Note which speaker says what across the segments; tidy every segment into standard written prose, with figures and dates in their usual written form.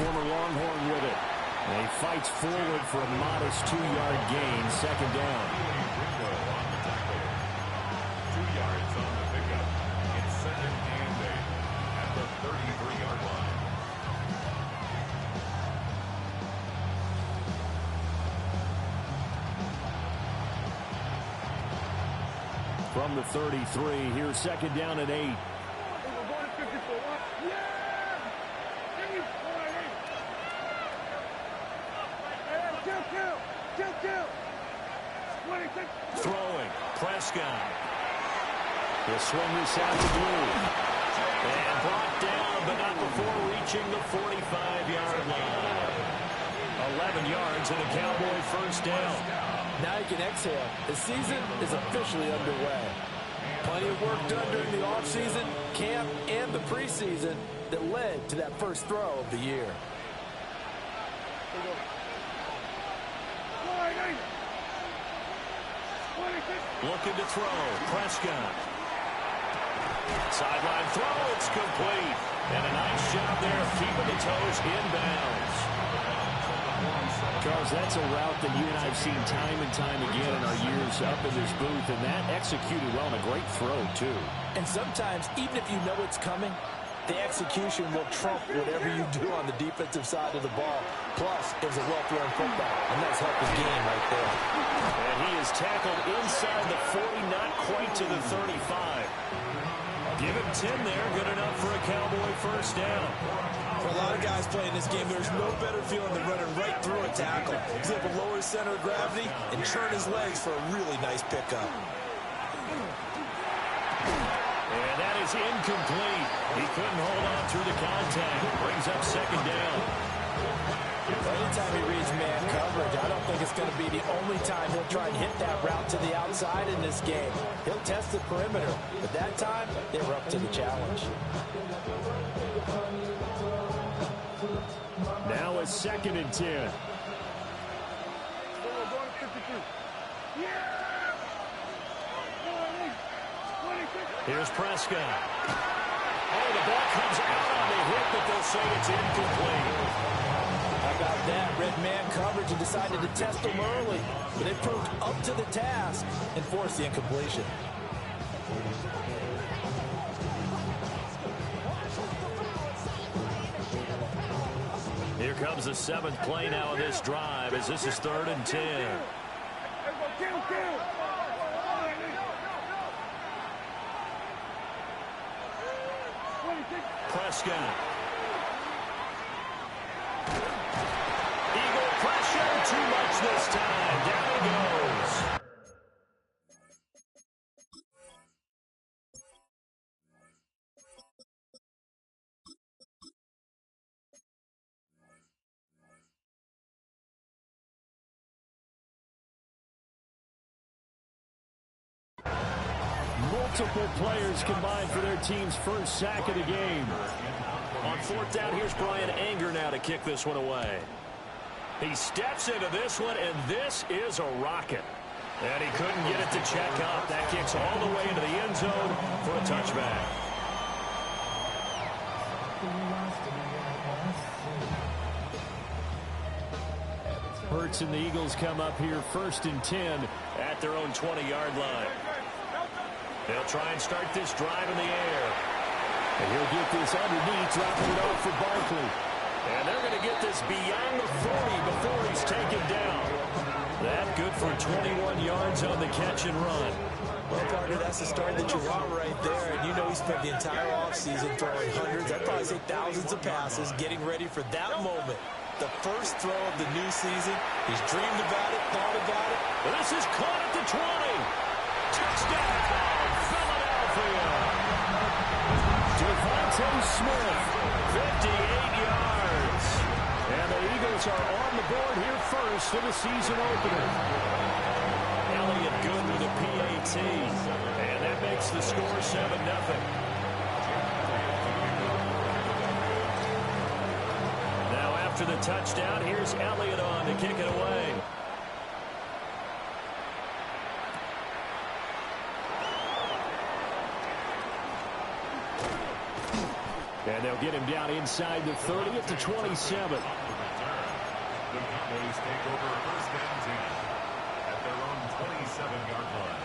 Speaker 1: former Longhorn with it. And he fights forward for a modest 2-yard gain, second down.
Speaker 2: 2 yards on the pickup. It's second and 8 at the 33-yard line.
Speaker 1: From the 33, here's second down and 8. Throwing, Prescott. He'll swing this out to Blue. And brought down, but not before reaching the 45-yard line. 11 yards and a Cowboy first down.
Speaker 3: Now you can exhale. The season is officially underway. Plenty of work done during the offseason, camp, and the preseason that led to that first throw of the year.
Speaker 1: Looking to throw. Prescott. Sideline throw. It's complete. And a nice job there of keeping the toes inbounds. Charles, that's a route that you and I have seen time and time again in our years up in this booth, and that executed well, and a great throw, too.
Speaker 3: And sometimes, even if you know it's coming, the execution will trump whatever you do on the defensive side of the ball. Plus, it was a well-thrown football, and that's helped the game right there.
Speaker 1: And he is tackled inside the 40, not quite to the 35. Give him 10 there, good enough for a Cowboy first down.
Speaker 3: For a lot of guys playing this game, there's no better feeling than running right through a tackle. He's able to lower his center of gravity and churn his legs for a really nice pickup.
Speaker 1: And that is incomplete. He couldn't hold on through the contact. Brings up second down.
Speaker 3: Anytime he reads man coverage, I don't think it's going to be the only time he'll try and hit that route to the outside in this game. He'll test the perimeter, but that time, they were up to the challenge.
Speaker 1: Now a second and 10. Here's Prescott. Oh, the ball comes out on the hit, but they'll say it's incomplete.
Speaker 3: How about that? Red man coverage and decided to test them early, but they proved up to the task and forced the incompletion.
Speaker 1: Here comes the 7th play now of this drive as this is 3rd and 10. Prescott. Eagle pressure, too much this time. Down he goes. Multiple players combined for their team's first sack of the game. On 4th down, here's Brian Anger now to kick this one away. He steps into this one, and this is a rocket. And he couldn't get it to check up. That kicks all the way into the end zone for a touchback. Hurts and the Eagles come up here 1st and 10 at their own 20-yard line. They'll try and start this drive in the air. And he'll get this underneath, dropping it off for Barkley. And they're going to get this beyond the 40 before he's taken down. That good for 21 yards on the catch and run.
Speaker 3: Well, partner, that's the start that you want right there. And you know he spent the entire offseason throwing hundreds, I'd probably say thousands of passes, getting ready for that moment. The first throw of the new season. He's dreamed about it, thought about it.
Speaker 1: This is caught at the 20. Touchdown, Philadelphia. Devontae Smith, 58 yards. And the Eagles are on the board here first in the season opener. Elliott good with a PAT. And that makes the score 7-0. Now after the touchdown, here's Elliott on to kick it away. And they'll get him down inside the 30 at the 27.
Speaker 2: The Cowboys take over first and 10 at their own 27-yard line.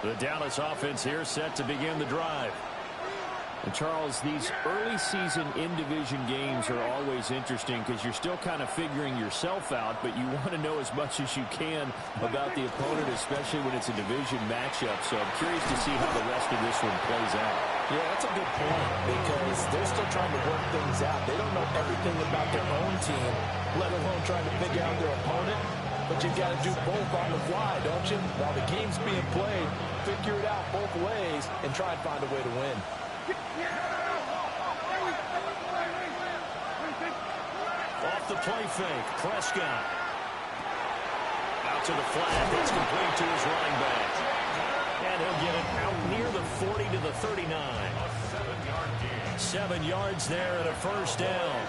Speaker 1: The Dallas offense here set to begin the drive. And Charles, these early season in-division games are always interesting because you're still kind of figuring yourself out, but you want to know as much as you can about the opponent, especially when it's a division matchup. So I'm curious to see how the rest of this one plays out.
Speaker 3: Yeah, that's a good point because they're still trying to work things out. They don't know everything about their own team, let alone trying to figure out their opponent. But you've got to do both on the fly, don't you? While the game's being played, figure it out both ways and try and find a way to win.
Speaker 1: Off the play fake, Prescott. Out to the flat, that's complete to his running back. And he'll get it out near the 40 to the 39.
Speaker 2: A 7-yard gain.
Speaker 1: 7 yards there and a first down.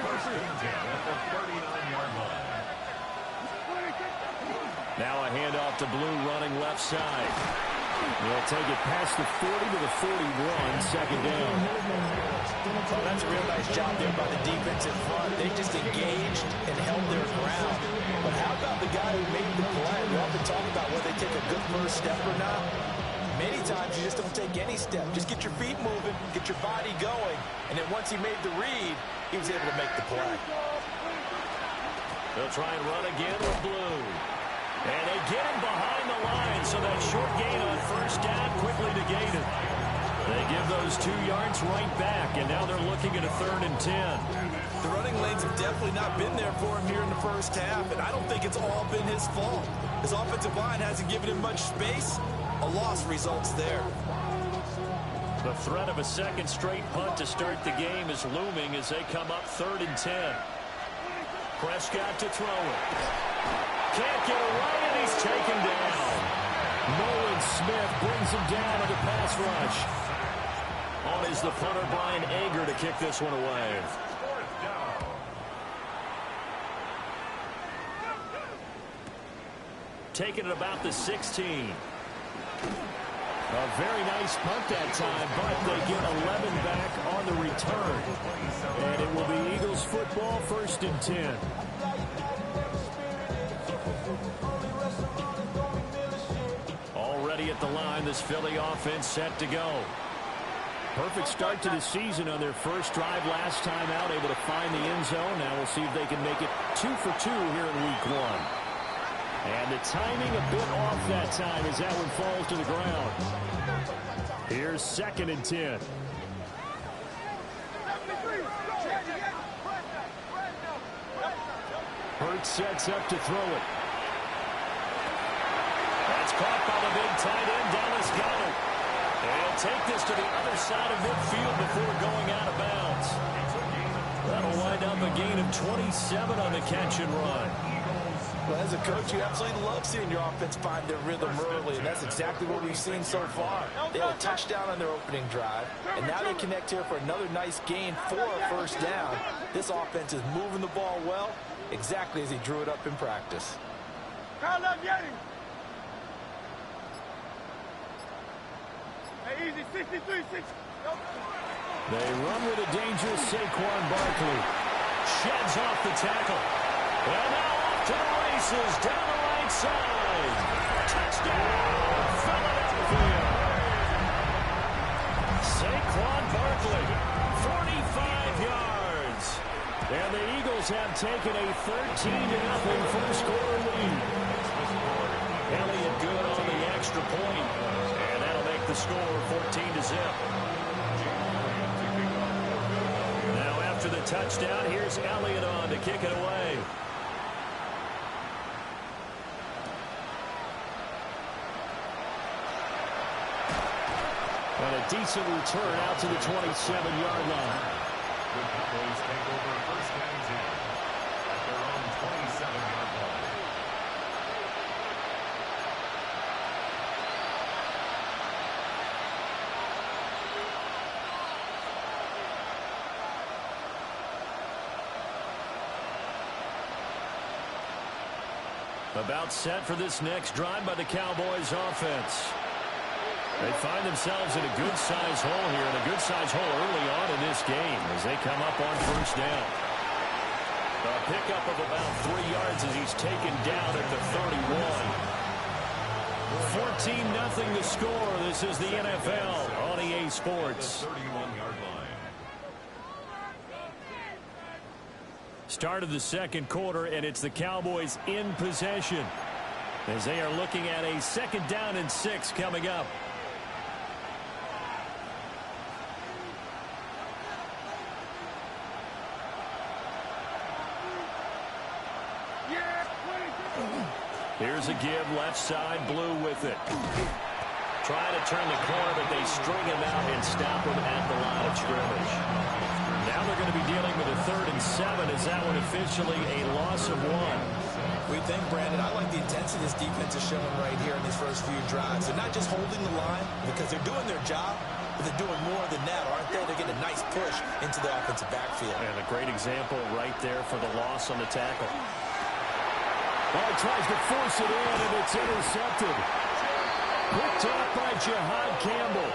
Speaker 2: First and 10 at the 39-yard line.
Speaker 1: Now a handoff to Blue running left side. They'll take it past the 40 to the 41, second down.
Speaker 3: Oh, that's a real nice job there by the defense in front. They just engaged and held their ground. But how about the guy who made the play? We often talk about whether they take a good first step or not. Many times you just don't take any step. Just get your feet moving, get your body going, and then once he made the read, he was able to make the play.
Speaker 1: They'll try and run again with Blue. And they get him behind the line, so that short gain on first down quickly negated. They give those 2 yards right back, and now they're looking at a 3rd and 10.
Speaker 3: The running lanes have definitely not been there for him here in the first half, and I don't think it's all been his fault. His offensive line hasn't given him much space. A loss results there.
Speaker 1: The threat of a second straight punt to start the game is looming as they come up 3rd and 10. Prescott to throw it. Can't get away, and he's taken down. Nolan Smith brings him down on the pass rush. On is the punter, Brian Ager, to kick this one away. Taking it about the 16. A very nice punt that time, but they get 11 back on the return. And it will be Eagles football, 1st and 10. Already at the line, this Philly offense set to go. Perfect start to the season on their first drive last time out, able to find the end zone. Now we'll see if they can make it 2 for 2 here in week 1. And the timing a bit off that time as that one falls to the ground. Here's 2nd and 10. Hurts sets up to throw it. That's caught by the big tight end, Dallas Goedert. And take this to the other side of midfield before going out of bounds. That'll wind up a gain of 27 on the catch and run.
Speaker 3: Well, as a coach, you absolutely love seeing your offense find their rhythm early, and that's exactly what we've seen so far. They had a touchdown on their opening drive, and now they connect here for another nice gain for a first down. This offense is moving the ball well, exactly as he drew it up in practice.
Speaker 1: They run with a dangerous Saquon Barkley. Sheds off the tackle. And now off to the races down the right side. Touchdown, Philadelphia. Saquon Barkley, 45 yards. And the Eagles have taken a 13-0 first quarter lead. Elliott good on the extra point. And that'll make the score 14-0. Now after the touchdown, here's Elliott on to kick it away. And a decent return out to the 27-yard line.
Speaker 2: The Cowboys take over first and 10 at their own 27-yard line.
Speaker 1: About set for this next drive by the Cowboys offense. They find themselves in a good-sized hole here, and a good-sized hole early on in this game as they come up on first down. A pickup of about 3 yards as he's taken down at the 31. 14-0 the score. This is the NFL on EA Sports.
Speaker 2: 31-yard line.
Speaker 1: Start of the second quarter, and it's the Cowboys in possession as they are looking at a 2nd down and 6 coming up. Here's a give, left side, Blue with it. Trying to turn the corner, but they string him out and stop him at the line of scrimmage. Now they're going to be dealing with a 3rd and 7. Is that one officially a loss of 1?
Speaker 3: We think, Brandon, I like the intensity this defense is showing right here in these first few drives. They're not just holding the line because they're doing their job, but they're doing more than that, aren't they? They're getting a nice push into the offensive backfield.
Speaker 1: And a great example right there for the loss on the tackle. Oh, he tries to force it in, and it's intercepted. Picked up by Jihad Campbell.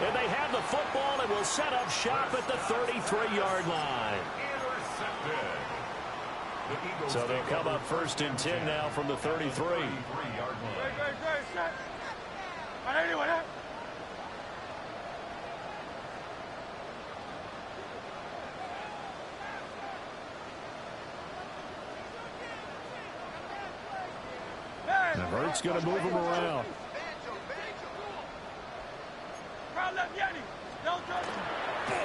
Speaker 1: And they have the football and will set up shop at the 33-yard line. So they'll come up 1st and 10 now from the 33. Now Hurts going to move him around.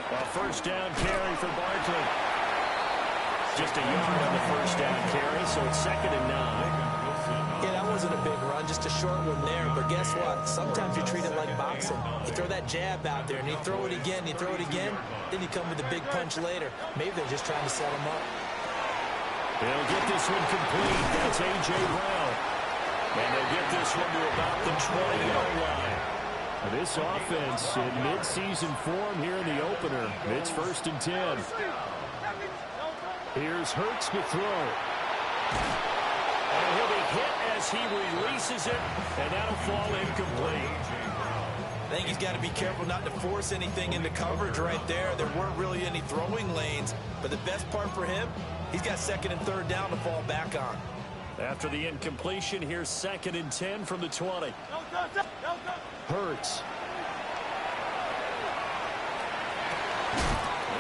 Speaker 1: A 1st down carry for Barkley. Just a yard on the 1st down carry, so it's 2nd and 9.
Speaker 3: Yeah, that wasn't a big run, just a short one there. But guess what? Sometimes you treat it like boxing. You throw that jab out there, and you throw it again, then you come with a big punch later. Maybe they're just trying to set him up.
Speaker 1: They'll get this one complete. That's A.J. Brown. And they'll get this one to about the 20-yard line. This offense in mid-season form here in the opener. It's 1st and 10. Here's Hurts to throw. And he'll be hit as he releases it, and that'll fall incomplete.
Speaker 3: I think he's got to be careful not to force anything into coverage right there. There weren't really any throwing lanes, but the best part for him, he's got 2nd and 3rd down to fall back on.
Speaker 1: After the incompletion, here's 2nd and 10 from the 20. Hurts.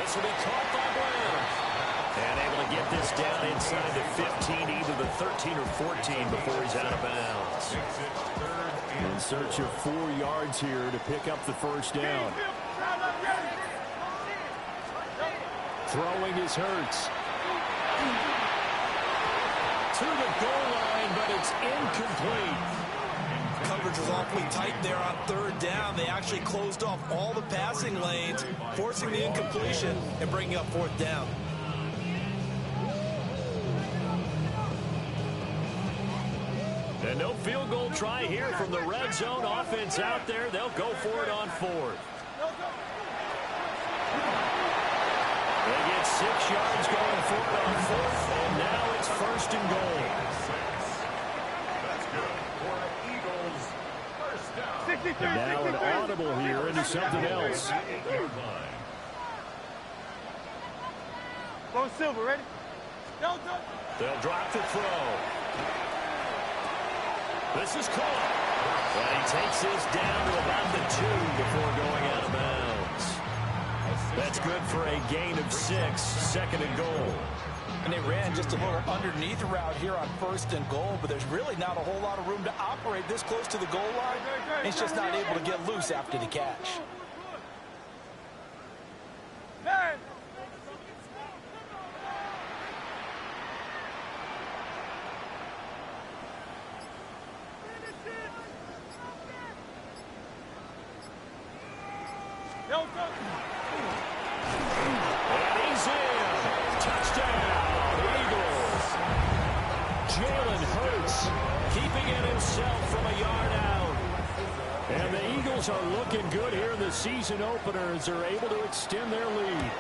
Speaker 1: This will be caught by Brown. And able to get this down inside the 15, either the 13 or 14 before he's out of bounds. In search of 4 yards here to pick up the 1st down. Throwing is Hurts. To the goal line, but it's incomplete.
Speaker 3: Coverage was awfully tight there on 3rd down. They actually closed off all the passing lanes, forcing the incompletion and bringing up 4th down.
Speaker 1: And no field goal try here from the red zone offense out there. They'll go for it on 4th. They get 6 yards going for it on 4th, and now it's 1st and goal.
Speaker 2: That's good for the Eagles. 1st down.
Speaker 1: And now an audible here into something else.
Speaker 4: Go Silver, ready?
Speaker 1: They'll drop the throw. This is caught. And he takes this down to about the 2 before going out of bounds. That's good for a gain of 6, 2nd and goal.
Speaker 3: And they ran just a little underneath route here on 1st and goal, but there's really not a whole lot of room to operate this close to the goal line. He's just not able to get loose after the catch.
Speaker 1: And he's in. Touchdown, Eagles. Jalen Hurts keeping it himself from a yard out. And the Eagles are looking good here in the season opener as they're able to extend their lead.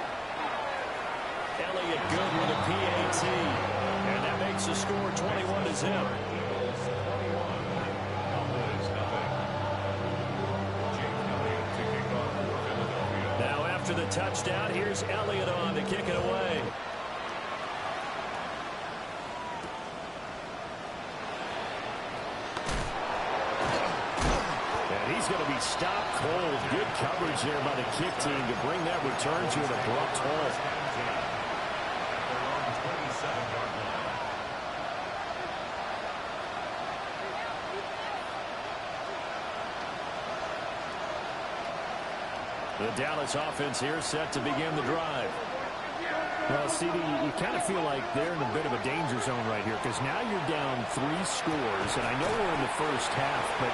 Speaker 1: Elliott good with a PAT. And that makes the score 21-0. touchdown. Here's Elliott on to kick it away. And he's going to be stopped cold. Good coverage there by the kick team to bring that return to an abrupt halt. The Dallas offense here set to begin the drive.
Speaker 4: Well, CD, you kind of feel like they're in a bit of a danger zone right here because now you're down 3 scores, and I know we're in the first half, but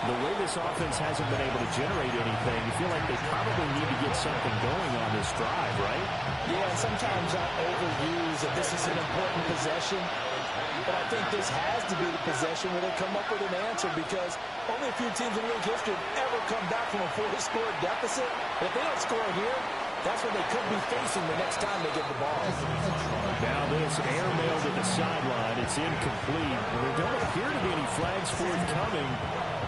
Speaker 4: the way this offense hasn't been able to generate anything, you feel like they probably need to get something going on this drive, right?
Speaker 3: Yeah, sometimes I overuse that this is an important possession, but I think this has to be the possession where they come up with an answer because only a few teams in league history have ever come back from a 4-score deficit. But if they don't score here, that's what they could be facing the next time they get the ball.
Speaker 1: Now this airmailed at the sideline. It's incomplete. There don't appear to be any flags forthcoming.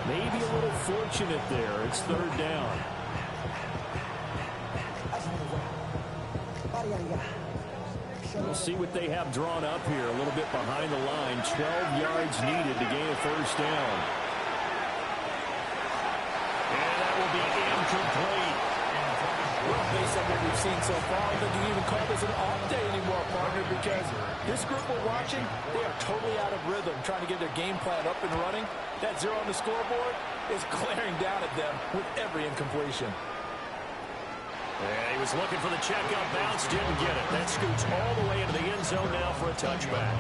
Speaker 1: Maybe a little fortunate there. It's third down. We'll see what they have drawn up here. A little bit behind the line. 12 yards needed to gain a first down. And that will be incomplete.
Speaker 3: Well, based on what we've seen so far, I don't think you can even call this an off day anymore, partner, because this group we're watching, they are totally out of rhythm, trying to get their game plan up and running. That 0 on the scoreboard is glaring down at them with every incompletion.
Speaker 1: And he was looking for the checkout bounce, didn't get it. That scoots all the way into the end zone now for a touchback.